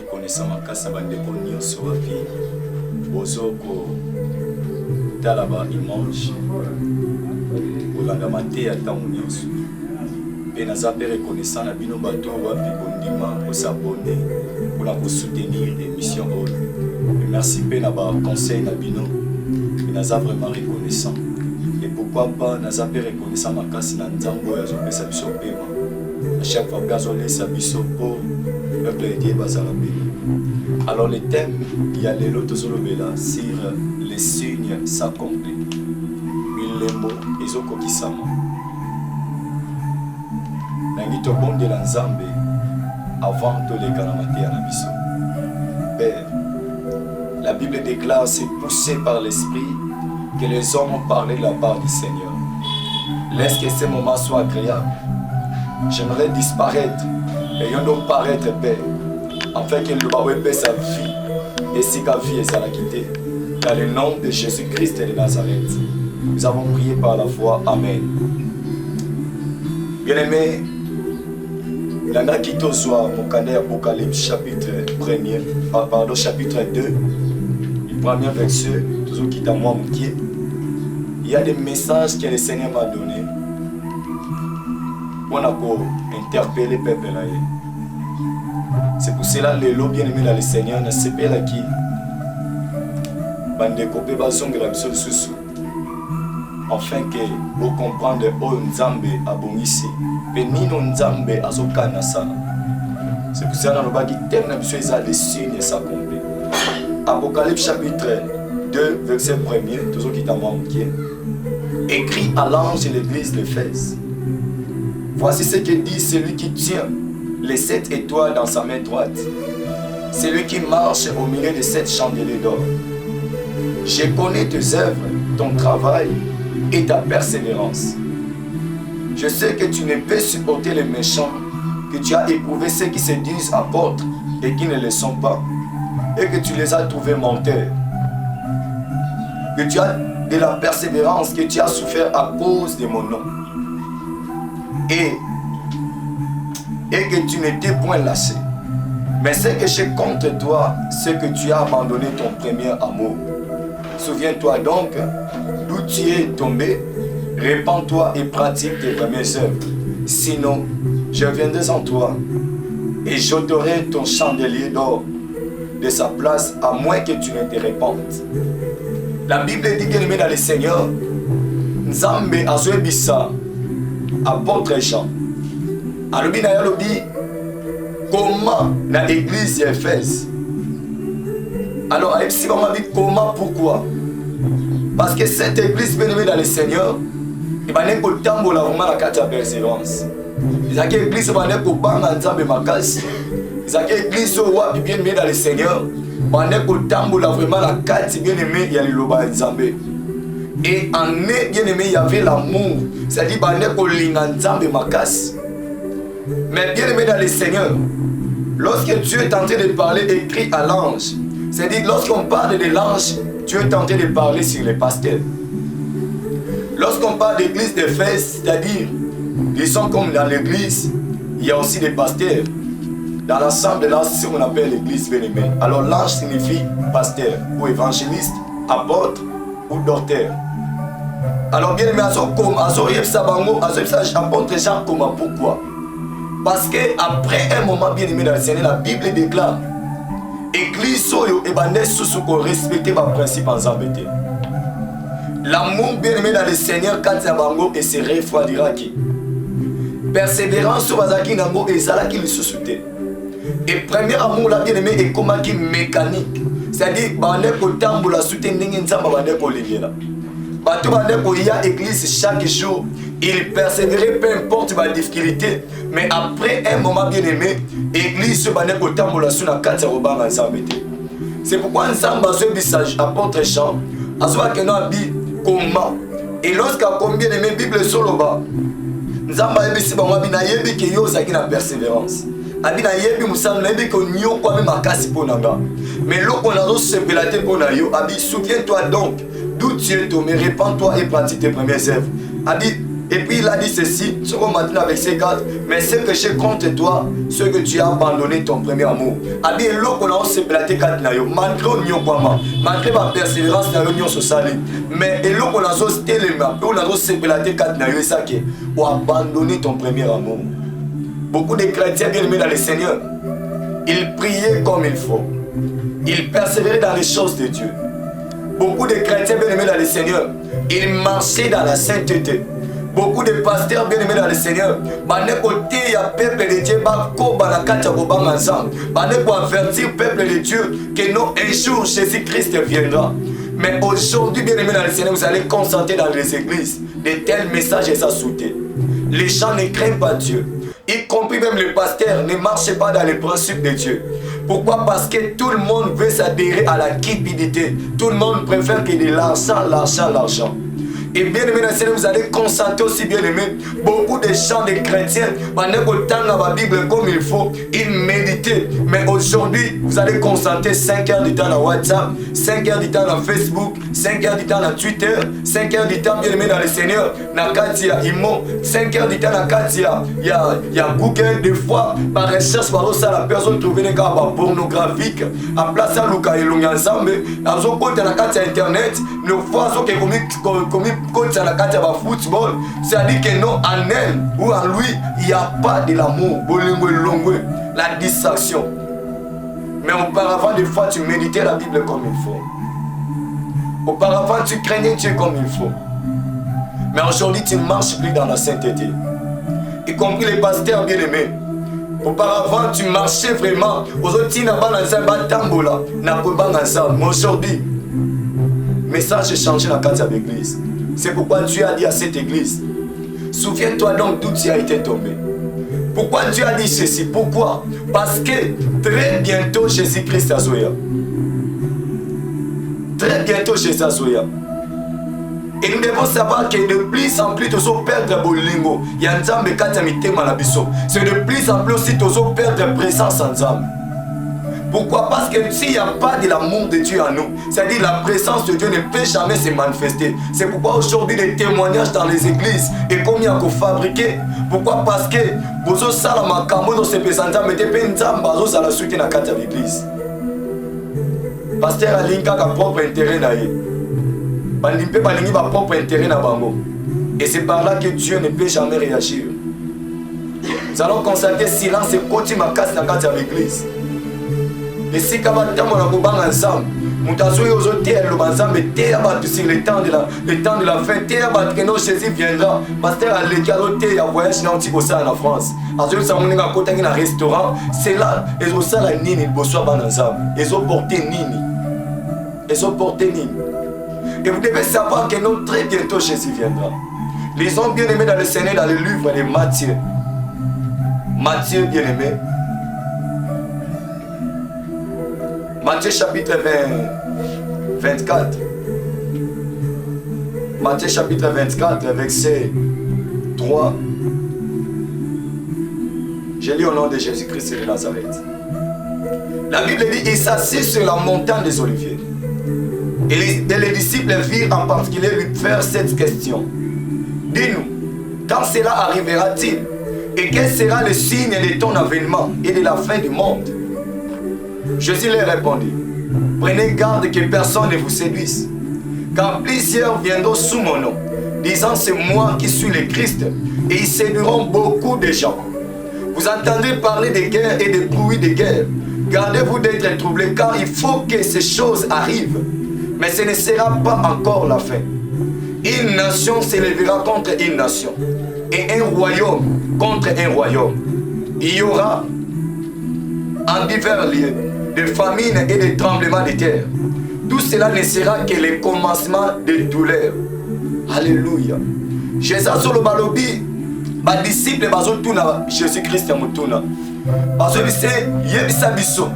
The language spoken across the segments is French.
reconnaissant makasi na bandeko nyonso wapi bozoko tala ba image kolanda mate ya ntango nyonso mpe naza mpe reconnaissant na bino bato wapi bondima kosabone mpona kosoutenir émission oyo. Merci mpe na baconseil na bino mpe naza vraiment reconnaissant. Et pourquoi pas naza mpe reconnaissant makasi na nzambe oyo azopesa biso pema à chaque fois que azolesa biso mpo peuple edie bazala bino. Alors le thème ya lelo tozolobela sur les signes s'accomplir, bilembo ezokokisama nangi tobondela nzambe avant toleka na mateya na biso. Père, la Bible déclare, c'est poussé par l'Esprit que les hommes ont parlé de la part du Seigneur. Laisse que ces moments soient agréables. J'aimerais disparaître et yon donc paraître, Père, afin que le Baoué paie sa vie et si sa vie est à la quitter. Dans le nom de Jésus-Christ de Nazareth, nous avons prié par la foi. Amen. Bien-aimés, Landa Kitoswa, Mokane Apocalypse, chapitre 1er, pardon, chapitre 2, le premier verset, toujours qui t'a moi moutier. Il y a des messages que le Seigneur m'a donnés pour interpeller le peuple. C'est pour cela que le bien-aimé dans le Seigneur ne sait pas qui. Bandekopé bazong la biso sous. Afin que vous compreniez où Nzambe a bon ici. Benino Nzambe azokana sana. C'est pour cela que le thème de les signes s'accomplir. Apocalypse chapitre 2, verset 1er, toujours qui t'a manqué. Écrit à l'ange de l'église d'Éphèse. Voici ce que dit celui qui tient les 7 étoiles dans sa main droite. Celui qui marche au milieu de 7 chandeliers d'or. Je connais tes œuvres, ton travail et ta persévérance. Je sais que tu ne peux supporter les méchants, que tu as éprouvé ceux qui se disent apôtres et qui ne le sont pas, et que tu les as trouvés menteurs. Que tu as de la persévérance, que tu as souffert à cause de mon nom. Et que tu n'étais point lâché. Mais ce que j'ai contre toi, c'est que tu as abandonné ton premier amour. Souviens-toi donc d'où tu es tombé, répands-toi et pratique tes premières œuvres. Sinon, je viendrai en toi et j'ôterai ton chandelier d'or de sa place à moins que tu ne te répandes. La Bible dit qu'elle met dans le Seigneur, Nzambe azoebisa apôtre Jean. Alobi na yalobi comment na l'église d'Éphèse. Alors, si on m'a dit comment, pourquoi? Parce que cette église bien-aimée dans le Seigneur, il va n'être qu'au temps où la vraiment la carte de persévérance. Il y a une église qui va n'être qu'au banc en Nzambe Makasi. Il y a une église qui est bien-aimée dans le Seigneur, il va n'être qu'au temps où la vraiment la carte bien-aimée, il y a le loba Nzambe. Et en bien-aimé, il y avait l'amour. C'est-à-dire qu'il va n'être qu'au linga Nzambe Makasi. Mais bien-aimé dans le Seigneur, lorsque Dieu est en train de parler, écrit à l'ange, c'est-à-dire lorsqu'on parle de l'ange, Dieu est en train de parler sur les pasteurs. Lorsqu'on parle d'église d'Éphèse, c'est-à-dire ils sont comme dans l'église, il y a aussi des pasteurs. Dans l'ensemble de là, c'est ce qu'on appelle l'église bien-aimée. Alors l'ange signifie pasteur, ou évangéliste, apôtre ou docteur. Alors bien-aimé, apôtre Jean, comment, pourquoi? Parce qu'après un moment bien-aimé dans le Seigneur, la Bible déclare Église soyo et bandé sous qu'on respecte ma principe en zambété. L'amour bien-aimé dans le Seigneur quand ça bango et se refroidira qui. Persévérance sur bazaki nango et zala qui le sous-souté. Et premier amour là bien-aimé est comme qui mécanique. C'est-à-dire bandé ko tambola soutenir nzamba bandé ko lingela. Bato bandé ko ya église chaque jour. Il persévérait peu importe ma difficulté, mais après un moment bien aimé, l'église se bandait au temps où la sous la carte robanga ensemble. C'est pourquoi ensemble a ce message apôtre Jean, à ce que nous habit comment. Et lorsqu'à combien aimé Bible sur le bas, nous avons dit que nous avons dit que nous avons la persévérance. Abi na yebi musam na yebi ko nyo kwa me makasi pour nanga. Mais l'eau qu'on a reçu c'est pélaté pour nayo. Abi souviens-toi donc d'où tu es tombé, répands-toi et pratique tes premières œuvres. Abi Et puis il a dit ceci, ce qu'on m'a dit avec ces 4, mais ce que j'ai contre toi, ce que tu as abandonné ton premier amour. A dit, l'eau qu'on a se platé 4 nayo, malgré malgré ma persévérance dans l'union sociale. Mais l'eau qu'on a se téléma, on a se platé 4 nayo, et ça qui est, ou abandonner ton premier amour. Beaucoup de chrétiens bien aimés dans le Seigneur, ils priaient comme il faut. Ils persévéraient dans les choses de Dieu. Beaucoup de chrétiens bien aimés dans le Seigneur, ils marchaient dans la sainteté. Beaucoup de pasteurs bien aimés dans le Seigneur, côté il y a peuple de Dieu, pour avertir le peuple de Dieu que non, un jour Jésus-Christ viendra. Mais aujourd'hui, bien aimés dans le Seigneur, vous allez constater dans les églises de tels messages et ça sauter. Les gens ne craignent pas Dieu. Y compris même les pasteurs ne marchent pas dans les principes de Dieu. Pourquoi? Parce que tout le monde veut s'adhérer à la cupidité. Tout le monde préfère que de l'argent, l'argent. Et bien aimé dans le Seigneur, vous allez constater aussi bien aimé, beaucoup de gens de chrétiens, pendant que temps dans la Bible comme il faut, ils méditaient. Mais aujourd'hui, vous allez constater 5 heures du temps dans WhatsApp, 5 heures du temps dans Facebook, 5 heures du temps dans Twitter, 5 heures du temps bien aimé dans le Seigneur, dans Katia Imo, 5 heures du temps dans Katia, il y a Google, des fois, par recherche, par ça, la personne trouve des cas pornographiques, à place à Luka et Lunga ensemble, à ce côté dans Katia Internet, nos fois, qui commis quand ça la carte va football, c'est-à-dire que non, en elle ou en lui, il n'y a pas de l'amour, la distraction. Mais auparavant, des fois, tu méditais la Bible comme il faut. Auparavant, tu craignais Dieu comme il faut. Mais aujourd'hui, tu ne marches plus dans la sainteté. Y compris les pasteurs bien-aimés. Auparavant, tu marchais vraiment. Aujourd'hui, mais aujourd'hui, le message est changé dans la carte de l'église. C'est pourquoi Dieu a dit à cette église, souviens-toi donc d'où tu as été tombé. Pourquoi Dieu a dit ceci? Pourquoi? Parce que très bientôt Jésus-Christ a Zoya. Très bientôt Jésus a Zoya. Et nous devons savoir que de plus en plus, nous allons perdre Bolingo. Il y a un temps qui c'est de plus en plus aussi, nous allons perdre présence en âme. Pourquoi? Parce que s'il n'y a pas de l'amour de Dieu en nous, c'est-à-dire la présence de Dieu ne peut jamais se manifester. C'est pourquoi aujourd'hui les témoignages dans les églises et comme il y a qu'on fabriquer. Pourquoi? Parce que vous avez ça la macambo dans ces présentants, mais vous avez ça la suite dans la carte de l'église. Pasteur Alinka a propre intérêt dans lui. Balimpe Balingi a propre intérêt dans Bango. Et c'est par là que Dieu ne peut jamais réagir. Nous allons constater silence et continuer ma casse dans la carte de l'église. Et si quand on a ensemble, nous avons sur le temps de la fin, que Jésus viendra. Pasteur Aleki a voyagé en France. Nous avons un restaurant, c'est là, ils ont ça la nini, ils ensemble. Ils ont porté nini. Ils ont porté nini. Et vous devez savoir que non, très bientôt Jésus viendra. Les hommes bien aimés dans le Seigneur, dans le livre de Matthieu. Matthieu bien aimé. Matthieu chapitre 24. Matthieu chapitre 24, verset 3. Je lis au nom de Jésus-Christ de Nazareth. La Bible dit, il s'assit sur la montagne des Oliviers. Et les disciples virent en particulier lui faire cette question. Dis-nous, quand cela arrivera-t-il? Et quel sera le signe de ton avènement et de la fin du monde? Jésus leur répondit, prenez garde que personne ne vous séduise, car plusieurs viendront sous mon nom, disant c'est moi qui suis le Christ, et ils séduiront beaucoup de gens. Vous entendrez parler de guerre et de bruits de guerre. Gardez-vous d'être troublés, car il faut que ces choses arrivent, mais ce ne sera pas encore la fin. Une nation s'élèvera contre une nation, et un royaume contre un royaume. Il y aura en divers lieux de famine et de tremblements de terre. Tout cela ne sera que le commencement de douleur. Alléluia. Jésus sur le balobi, les disciples bazotuna Jésus-Christ mutuna. Bazobise yebisa biso.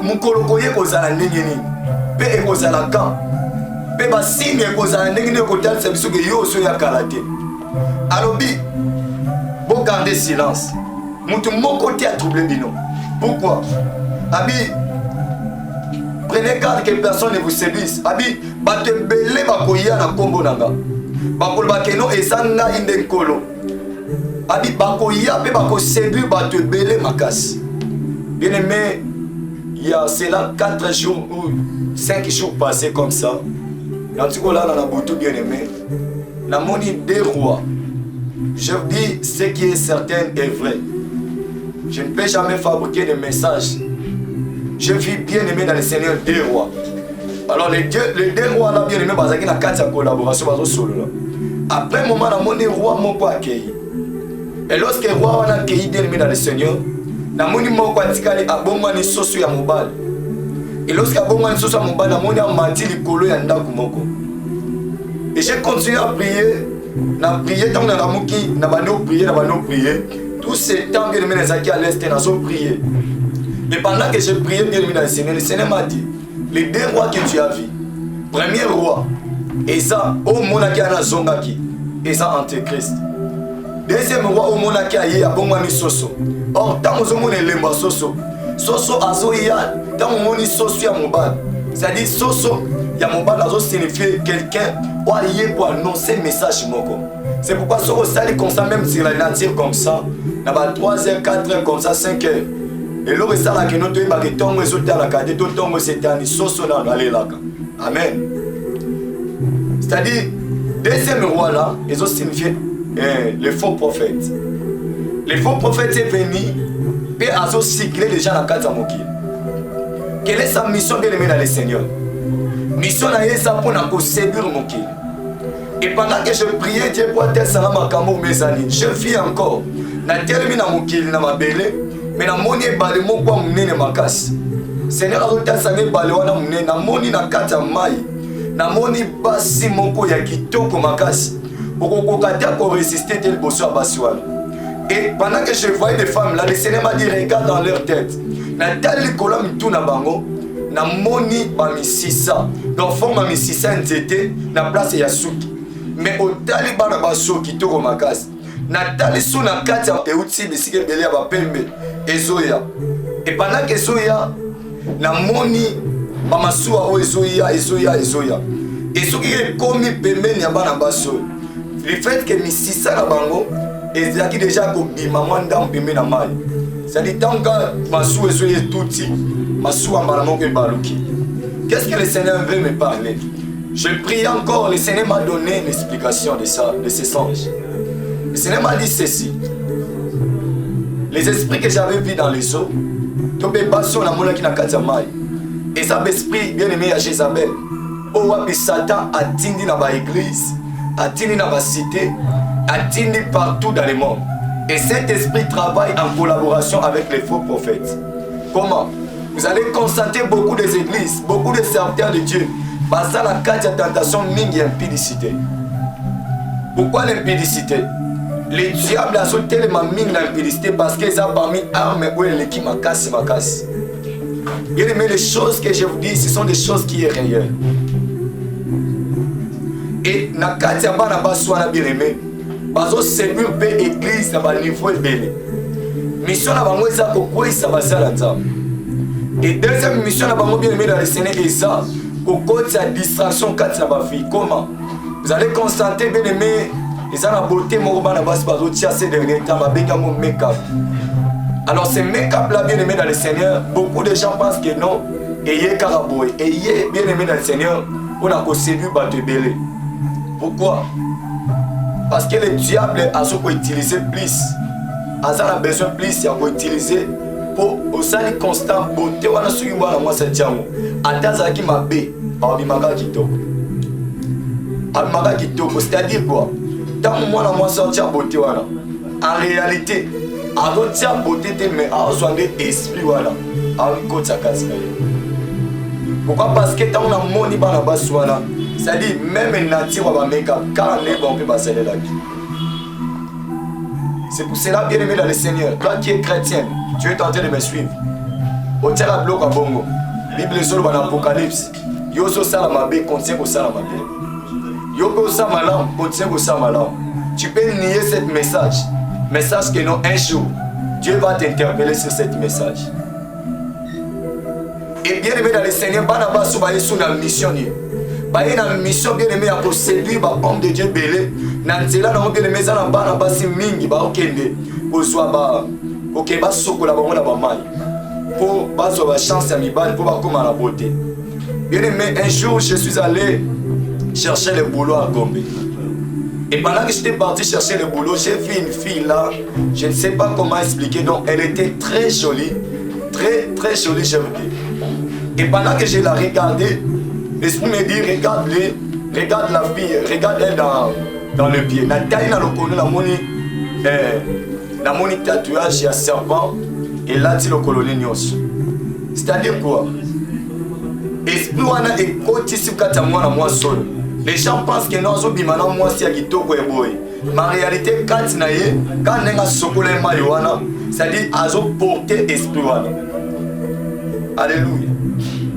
Mukoloko ye kozala ndenge nini? Pe ekozala kan. Pe basine ekozala ndenge nini kotalisa biso ke yo so ya kalate. Alobi, bon garder silence. Mutu moko te a troublé bino. Pourquoi? Abi, prenez garde que personne ne vous séduise. Abi, bate belé bakoya na kombo nanga. bakoloba ke non eza ngai nde nkolo abi bakoya mpe bakoséduire bato ebele makasi. Bien aimé, il y a cela 4 jours ou 5 jours passés comme ça. Dans tout cas là, dans la boutique bien aimé, la monnaie des rois. Je vous dis ce qui est certain et vrai. Je ne peux jamais fabriquer des messages. Je vis bien aimé dans le Seigneur des rois. Alors les deux rois là bien aimé, bazaki na 4 collaboration bazo solo là. Après un moment la monnaie roi mon pas accueilli. Et lorsque le roi a accueilli bien aimé dans le Seigneur, la monnaie mon pas tikali abongwani soso ya mobile. Et lorsque abongwani soso ya mobile, la monnaie a mati likolo ya ndaku moko. Et j'ai continué à prier. Na prier tant na ramuki na bano prier. Tout ce temps bien aimé les à l'est na so prier. Et pendant que je priais bien aimé dans le Seigneur m'a dit les 2 rois que tu as vus. Premier roi, et ça, au monaki ana zongaki, et ça antéchrist. Deuxième roi, au monaki aye abongwani soso. Or, tant que mon élément soso, soso azoya, tant que mon soso ya mobile. C'est-à-dire soso ya mobile azo signifie quelqu'un ou aye pour annoncer message moko. C'est pourquoi soso sali comme ça, même sur la nature comme ça, na ba 3h, 4h comme ça, 5h. Et l'eau est là que nous devons que tomber sur la carte, tout tombe c'est un soso dans aller là. Amen. C'est-à-dire, deuxième roi là, ils ont signifié les faux prophètes. Les faux prophètes sont venus et ils ont cyclé déjà la carte à Moki. Quelle est sa mission bien aimée dans le Seigneur? Mission là, ça pour nous séduire Moki. Et pendant que je priais Dieu pour tel salam à Kamou mes amis, je vis encore. Na terminé na Moki, na ma belle. Mais na moni balé mo kwa munene makasi. Seigneur azota sange balé wana munene na moni na kata mai. Na moni basi moko ya kitoko makasi. Oko kata ko résister tel bosso basi wana. Et pendant que je voyais des femmes là, le Seigneur m'a dit regarde dans leur tête. Na tali kola mitu na bango. Na moni ba misisa. Donc forme misisa nzete na place ya suki. Mais au tali bana baso kitoko makasi. Natali sous na kati ya euti bisike bele ya bapembe ezoya. Et pendant que ezoya na moni ba masuwa o ezoya. Et ce qui est commis pembeni ya bana baso. Le fait que misisa na bango ezaki déjà ko bima mwanda mpembe na mai. Ça dit tant que masuwa ezoya touti masuwa malamo ke baluki. Qu'est-ce que le Seigneur veut me parler? Je prie encore, le Seigneur m'a donné une explication de ça, de ces songes. Le Seigneur m'a dit ceci. Les esprits que j'avais vus dans les eaux, et ça l'esprit bien aimé à Jézabel. Oh, Satan a tindi dans l'église, a tindi dans la cité, a tindi partout dans le monde. Et cet esprit travaille en collaboration avec les faux prophètes. Comment? Vous allez constater beaucoup des églises, beaucoup de serviteurs de Dieu. Parce que la carte de tentation, il y a l'impudicité. Pourquoi l'impudicité? Les diables ont tellement mis l'impudicité parce qu'ils ont parmi armes où les qui m'a cassé. Bien aimé, les choses que je vous dis, ce sont des choses qui sont réelles. Et na kati ya bana baswana bien aimé, bazo séduire pe église na ba niveau ebele. Mission na bango eza kokwisa basala nzambe. Et deuxième mission na bango bien aimé dans le Seigneur eza kokoti ya distraction kati na ba fille. Comment? Vous allez constater bien aimé, ils ont la beauté moko bana basi bazo tia ces derniers temps ba benga mo make-up. Alors ce make-up là bien aimé dans le Seigneur, beaucoup de gens pensent que non, ayez karaboy, ayez bien aimé dans le Seigneur, on a séduit bato ebele. Pourquoi? Parce que le diable a ce qu'on utiliser plus. A besoin plus, il a utiliser pour aussi constant beauté. On a suivi moi moi cette jango. Atazaki mabe, abimaka kitoko. Abimaka kitoko, c'est-à-dire quoi? Tant moi sorti à beauté wana. En réalité, à l'autre beauté mais à besoin d'esprit wana. À côté sa casse. Pourquoi? Parce que tant on a moni bana baswana. C'est-à-dire, même nature va make-up, car on est bon, on peut passer là. C'est pour cela, bien aimé dans le Seigneur, toi qui es chrétien, tu es tenté de me suivre. Au tient la bloc à Bongo, Bible sur l'Apocalypse, yo so salamabe, contient au salamabe. Yo ko samalam, contient au samalam. Tu peux nier ce message que non, un jour, Dieu va t'interpeller sur ce message. Et bien aimé dans le Seigneur, Barnabas va aller sur la mission. baye na mission bien aimé pour séduire ba homme de Dieu belé na nzela na bien aimé za na bana basi mingi ba okende ozwa ba OK ba sokola bango na ba mai pour bazwa ba chance ya mibali pour ba koma na beauté. Bien aimé, un jour je suis allé chercher le boulot à Gombe. Et pendant que j'étais parti chercher le boulot, j'ai vu une fille là, je ne sais pas comment expliquer, donc elle était très jolie, très jolie, je vous dis. Et pendant que je la regardais, l'esprit me dit, regarde la fille, regarde-elle dans le pied. La taille dans le colonel, la moni tatouage, il y a serpent, et là, tu le colonel Nyos. C'est-à-dire quoi? Esprit wana ekoti sukata mwana mwa solo. Les gens pensent que nous sommes bimana moi si akitoko eboy. Ma réalité quand na ye, quand nenga sokola mai wana, c'est-à-dire azo porter esprit wana. Alléluia.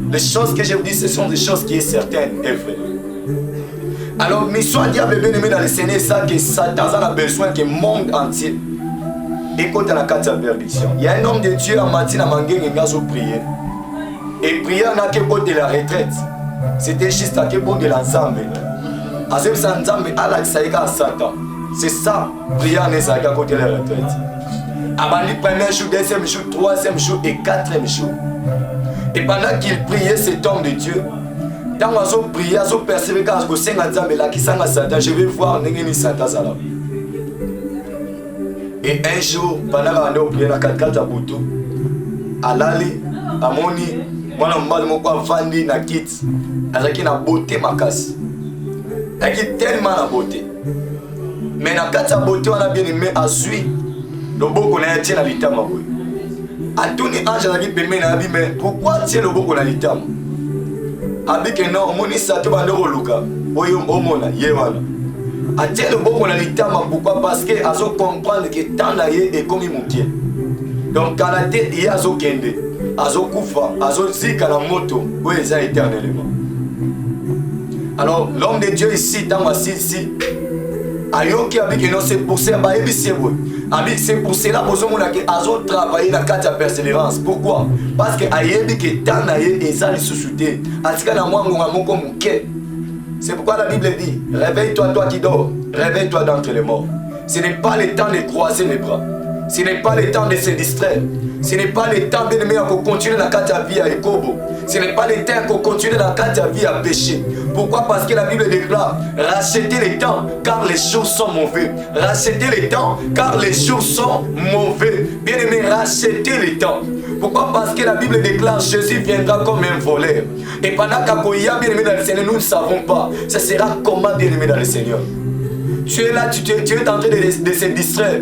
Les choses que je vous dis, ce sont des choses qui sont certaines et vraies. Alors, mission diable bien aimé dans le Seigneur, ça que Satan a besoin que le monde entier écoute la carte de perdition. Il y a un homme de Dieu en matin à Mangé qui a prié. Et prière n'a que pour de la retraite. C'était juste à que pour de l'ensemble. À ce ensemble, à la Satan. C'est ça, prière n'est pas qu'à côté de la retraite. Avant le premier jour, deuxième jour, troisième jour et quatrième jour. Et pendant qu'il priait, cet homme de Dieu, quand on a prié, on a persévéré, quand on a Satan, je vais voir Satan. Et un jour, pendant qu'on a prié, à l'allée, à Moni, moi je vandi na kit azaki na beauté makasi aki tellement na beauté mais na kati ya beauté wana bien aimé azui loboko na tie na litama boy atuni ange azaki pembeni na abi mais pourquoi tie loboko na litama abi que non omoni sato bande koluka oyo omona ye wana atie loboko na litama pourquoi parce que azo comprendre que tant na ye est comme mokie donc quand la tête ye azo kende azo kufa, azo zika la moto, où ils sont éternellement. Alors, l'homme de Dieu ici, dans ma ici, ayoki abiki non, c'est pour ça, c'est pour cela, que azo travailler dans la carte de persévérance. Pourquoi? Parce que ayebi que tant naye ezali sous-souté, atika na mwa ngonga moko muke. C'est pourquoi la Bible dit, réveille-toi toi qui dors, réveille-toi d'entre les morts. Ce n'est pas le temps de croiser les bras. Ce n'est pas le temps de se distraire. Ce n'est pas le temps bien aimé pour continuer la carte à vie à Ekobo. Ce n'est pas le temps pour continuer la carte à vie à pécher. Pourquoi? Parce que la Bible déclare rachetez les temps car les jours sont mauvais. Rachetez les temps car les jours sont mauvais. Bien aimé, rachetez les temps. Pourquoi? Parce que la Bible déclare Jésus viendra comme un voleur. Et pendant qu'Akoya bien aimé dans le Seigneur, nous ne savons pas. Ça sera comment bien aimé dans le Seigneur. Tu es là, tu es en train de se distraire.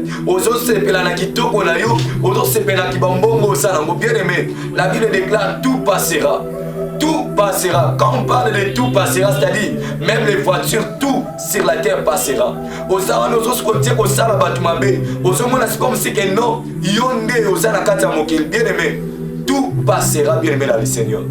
Bien aimé, la Bible déclare tout passera. Tout passera. Quand on parle de tout passera, c'est-à-dire même les voitures, tout sur la terre passera. C'est comme si que non, bien aimé, tout passera, bien aimé dans le Seigneur.